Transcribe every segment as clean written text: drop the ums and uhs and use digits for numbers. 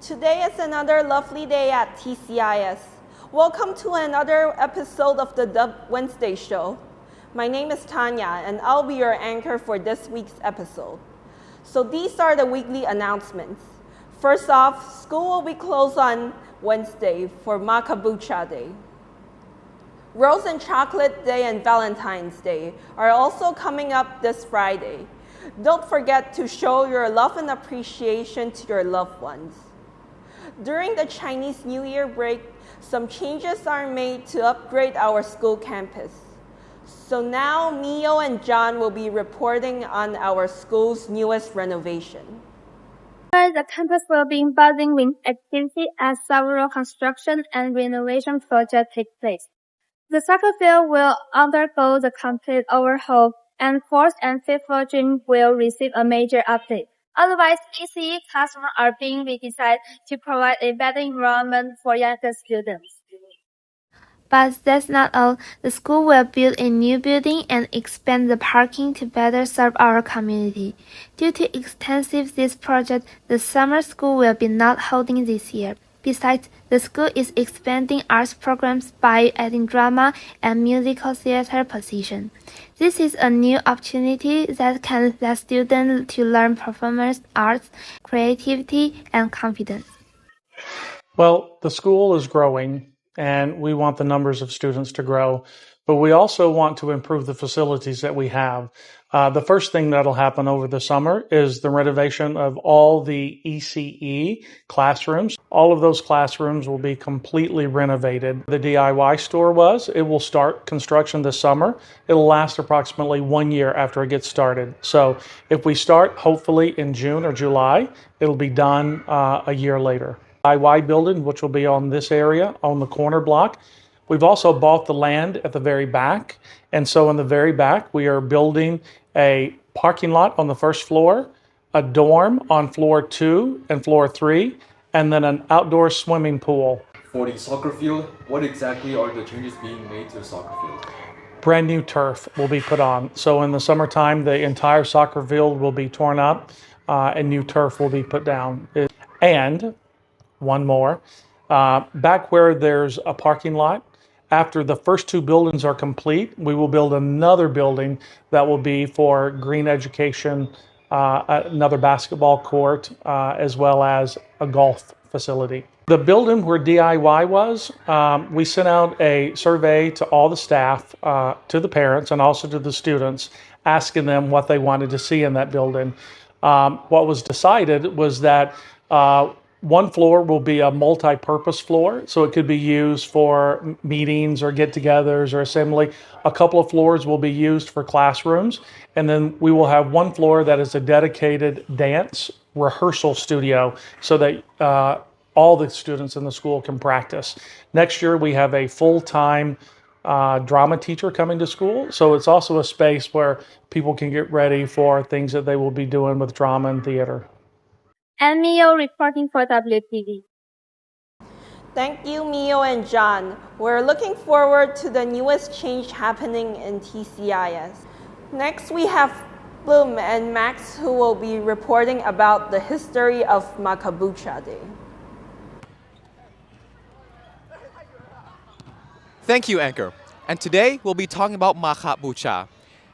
Today is another lovely day at TCIS. Welcome to another episode of the Dub Wednesday show. My name is Tanya and I'll be your anchor for this week's episode. So these are the weekly announcements. First off, school will be closed on Wednesday for Makha Bucha Day. Rose and Chocolate Day and Valentine's Day are also coming up this Friday. Don't forget to show your love and appreciation to your loved ones. During the Chinese New Year break, some changes are made to upgrade our school campus. So now Miyo and John will be reporting on our school's newest renovation. The campus will be buzzing with activity as several construction and renovation projects take place. The soccer field will undergo the complete overhaul, and 4th and 5th floor gym will receive a major update. Otherwise, ECE classrooms are being redesigned to provide a better environment for younger students. But that's not all. The school will build a new building and expand the parking to better serve our community. Due to extensive this project, the summer school will be not holding this year. Besides, the school is expanding arts programs by adding drama and musical theater position. This is a new opportunity that can let students to learn performance arts, creativity, and confidence. Well, the school is growing, and we want the numbers of students to grow, but we also want to improve the facilities that we have. The first thing that'll happen over the summer is the renovation of all the ECE classrooms. All of those classrooms will be completely renovated. The DIY store it will start construction this summer. It'll last approximately 1 year after it gets started. So if we start hopefully in June or July, it'll be done a year later. DIY building, which will be on this area, on the corner block. We've also bought the land at the very back. And so in the very back, we are building a parking lot on the first floor, a dorm on floor 2 and floor 3, and then an outdoor swimming pool. For the soccer field, what exactly are the changes being made to the soccer field? Brand new turf will be put on. So in the summertime, the entire soccer field will be torn up and new turf will be put down. And one more, back where there's a parking lot, after the first 2 buildings are complete, we will build another building that will be for green education, another basketball court, as well as a golf facility. The building where DIY was, we sent out a survey to all the staff, to the parents, and also to the students, asking them what they wanted to see in that building. What was decided was that one floor will be a multi-purpose floor, so it could be used for meetings or get-togethers or assembly. A couple of floors will be used for classrooms, and then we will have one floor that is a dedicated dance rehearsal studio so that all the students in the school can practice. Next year, we have a full-time drama teacher coming to school, so it's also a space where people can get ready for things that they will be doing with drama and theater. And Miyo reporting for WTV. Thank you, Miyo and John. We're looking forward to the newest change happening in TCIS. Next, we have Pleum and Maxx, who will be reporting about the history of Makha Bucha Day. Thank you, Anchor. And today, we'll be talking about Makha Bucha.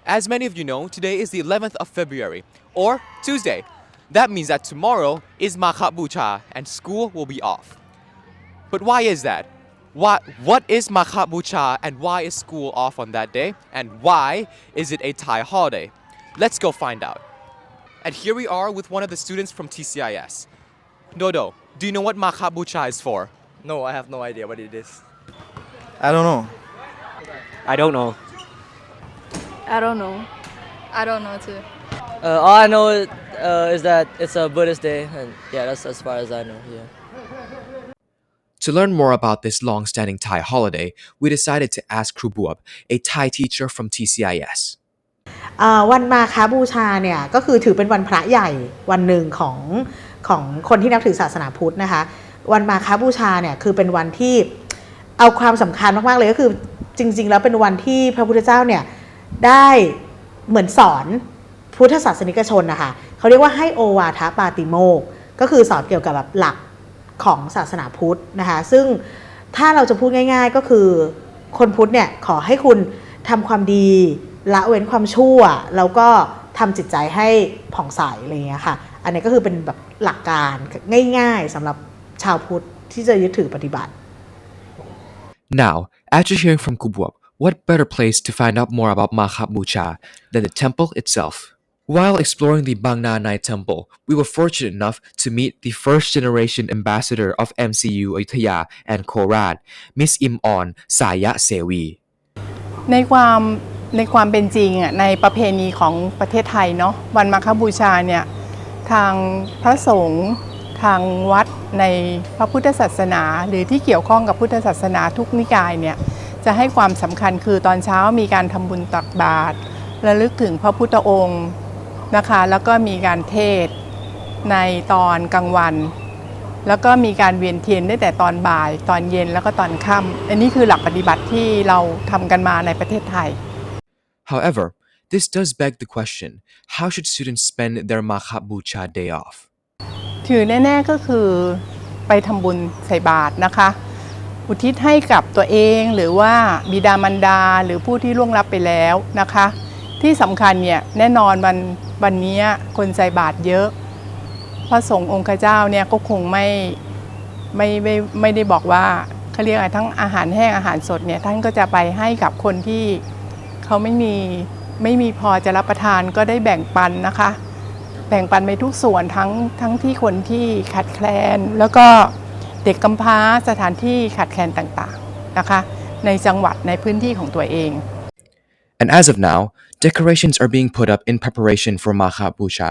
As many of you know, today is the 11th of February, or Tuesday. That means that tomorrow is Makha Bucha and school will be off. But why is that? What is Makha Bucha and why is school off on that day? And why is it a Thai holiday? Let's go find out. And here we are with one of the students from TCIS. Dodo, do you know what Makha Bucha is for? No, I have no idea what it is. I don't know. I don't know. I don't know. I don't know too. All I know is that it's a Buddhist day, and yeah, that's as far as I know. Yeah. To learn more about this long-standing Thai holiday, we decided to ask Kru Buab, a Thai teacher from TCIS. วันมาฆบูชาเนี่ยก็คือถือเป็นวันพระใหญ่วันหนึ่งของคนที่นับถือศาสนาพุทธนะคะวันมาฆบูชาเนี่ยคือเป็นวันที่เอาความสำคัญมากๆเลยก็คือจริงๆแล้วเป็นวันที่พระพุทธเจ้าเนี่ยได้เหมือนสอนพุทธศาสนิกชนนะคะเขาเรียกว่าให้โอวาทปาติโมกข์ก็คือสอนเกี่ยวกับแบบหลัก ของศาสนาพุทธนะคะซึ่งถ้าเราจะพูดง่ายๆก็คือคนพุทธเนี่ยขอให้คุณทำความดีละเว้นความชั่วแล้วก็ทำจิตใจให้ผ่องใสอะไรอย่างเงี้ยค่ะอันนี้ก็คือเป็นแบบหลักการง่ายๆสำหรับชาวพุทธที่จะยึดถือปฏิบัติ Now, after hearing from Kubuok, what better place to find out more about Makha Bucha than the temple itself? While exploring the Bangna Nai Temple, we were fortunate enough to meet the first-generation ambassador of MCU Ayutthaya and Korat, Miss Imon Saya Sewi. ในความเป็นจริงในประเพณีของประเทศไทยเนาะวันมาฆบูชาเนี่ยทางพระสงฆ์ทางวัดในพระพุทธศาสนาหรือที่เกี่ยวข้องกับพุทธศาสนาทุกนิกายเนี่ยจะให้ความสำคัญคือตอนเช้ามีการทำบุญตักบาตรระลึกถึงพระพุทธองค์นะคะแล้วก็มีการเทศน์ในตอนกลางวันแล้วก็มีการเวียนเทียนได้แต่ตอนบ่ายตอนเย็นแล้วก็ตอนค่ำอันนี้คือหลักปฏิบัติที่เราทำกันมาในประเทศไทย However, this does beg the question, how should students spend their Makha Bucha day off? ถือแน่ๆก็คือไปทำบุญใส่บาตรนะคะอุทิศให้กับตัวเองหรือว่าบิดามารดาหรือผู้ที่ล่วงลับไปแล้วนะคะที่สำคัญเนี่ยแน่นอนวันนี้คนใส่บาตรเยอะพระสงฆ์องค์เจ้าเนี่ยก็คงไม่ได้บอกว่าเขาเรียกอะไรทั้งอาหารแห้งอาหารสดเนี่ยท่านก็จะไปให้กับคนที่เขาไม่มีพอจะรับประทานก็ได้แบ่งปันนะคะแบ่งปันไปทุกส่วนทั้งที่คนที่ขาดแคลนแล้วก็เด็กกำพร้าสถานที่ขาดแคลนต่างๆนะคะในจังหวัดในพื้นที่ของตัวเอง And as of now, decorations are being put up in preparation for Makha Bucha,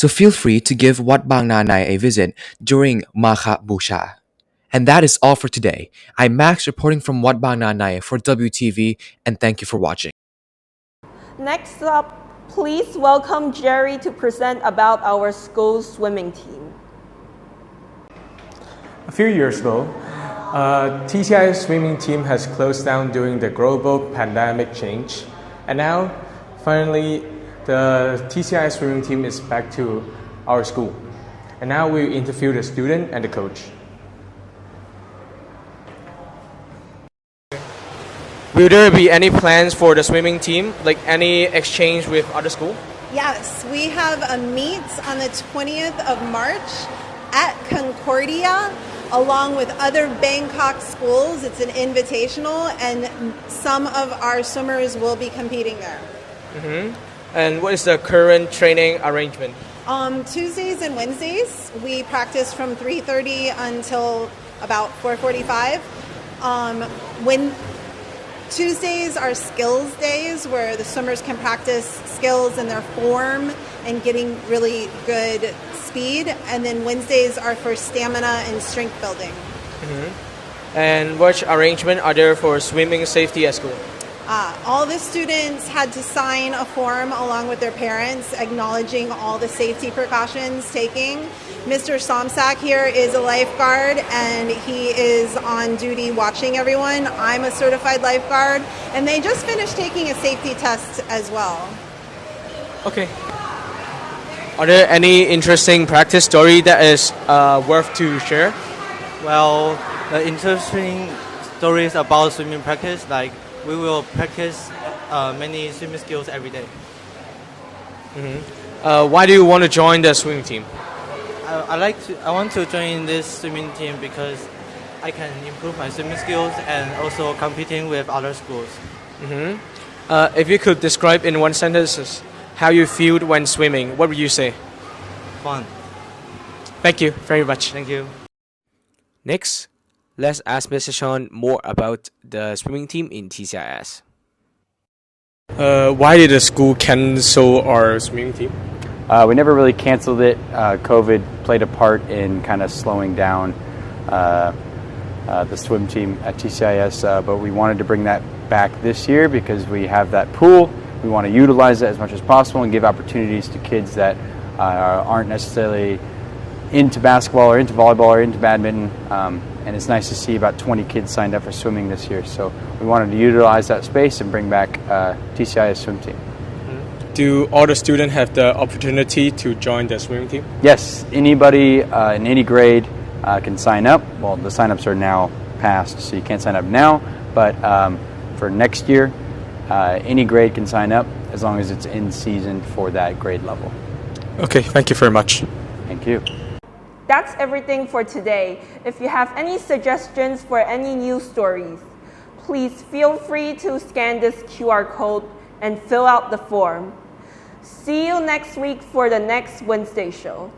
so feel free to give Wat Bang Nanai a visit during Makha Bucha. And that is all for today. I'm Max reporting from Wat Bang Nanai for WTV, and thank you for watching. Next up, please welcome Jerry to present about our school's swimming team. A few years ago, TCIS swimming team has closed down during the global pandemic change, and now, finally, the TCIS swimming team is back to our school. And now we interview the student and the coach. Will there be any plans for the swimming team, like any exchange with other school? Yes, we have a meet on the 20th of March at Concordia, along with other Bangkok schools. It's an invitational, and some of our swimmers will be competing there. And what is the current training arrangement? Tuesdays and Wednesdays, we practice from 3:30 until about 4:45. When Tuesdays are skills days where the swimmers can practice skills in their form and getting really good speed, and then Wednesdays are for stamina and strength building. And what arrangement are there for swimming safety at school? All the students had to sign a form along with their parents acknowledging all the safety precautions taking. Mr. Somsak here is a lifeguard, and he is on duty watching everyone. I'm a certified lifeguard, and they just finished taking a safety test as well. Okay. Are there any interesting practice story that is worth to share? Well, the interesting stories about swimming practice, like we will practice many swimming skills every day. Why do you want to join the swimming team? I want to join this swimming team because I can improve my swimming skills and also competing with other schools. If you could describe in one sentence how you feel when swimming, what would you say? Fun. Thank you very much. Thank you. Next, let's ask Mr. Sean more about the swimming team in TCIS. Why did the school cancel our swimming team? We never really canceled it. COVID played a part in kind of slowing down the swim team at TCIS, but we wanted to bring that back this year because we have that pool. We want to utilize it as much as possible and give opportunities to kids that aren't necessarily into basketball or into volleyball or into badminton. And it's nice to see about 20 kids signed up for swimming this year. So we wanted to utilize that space and bring back TCIS swim team. Do all the students have the opportunity to join the swimming team? Yes, anybody in any grade can sign up. Well, the sign-ups are now passed, so you can't sign up now, but for next year, any grade can sign up as long as it's in season for that grade level. Okay, thank you very much. Thank you. That's everything for today. If you have any suggestions for any news stories, please feel free to scan this QR code and fill out the form. See you next week for the next Wednesday show.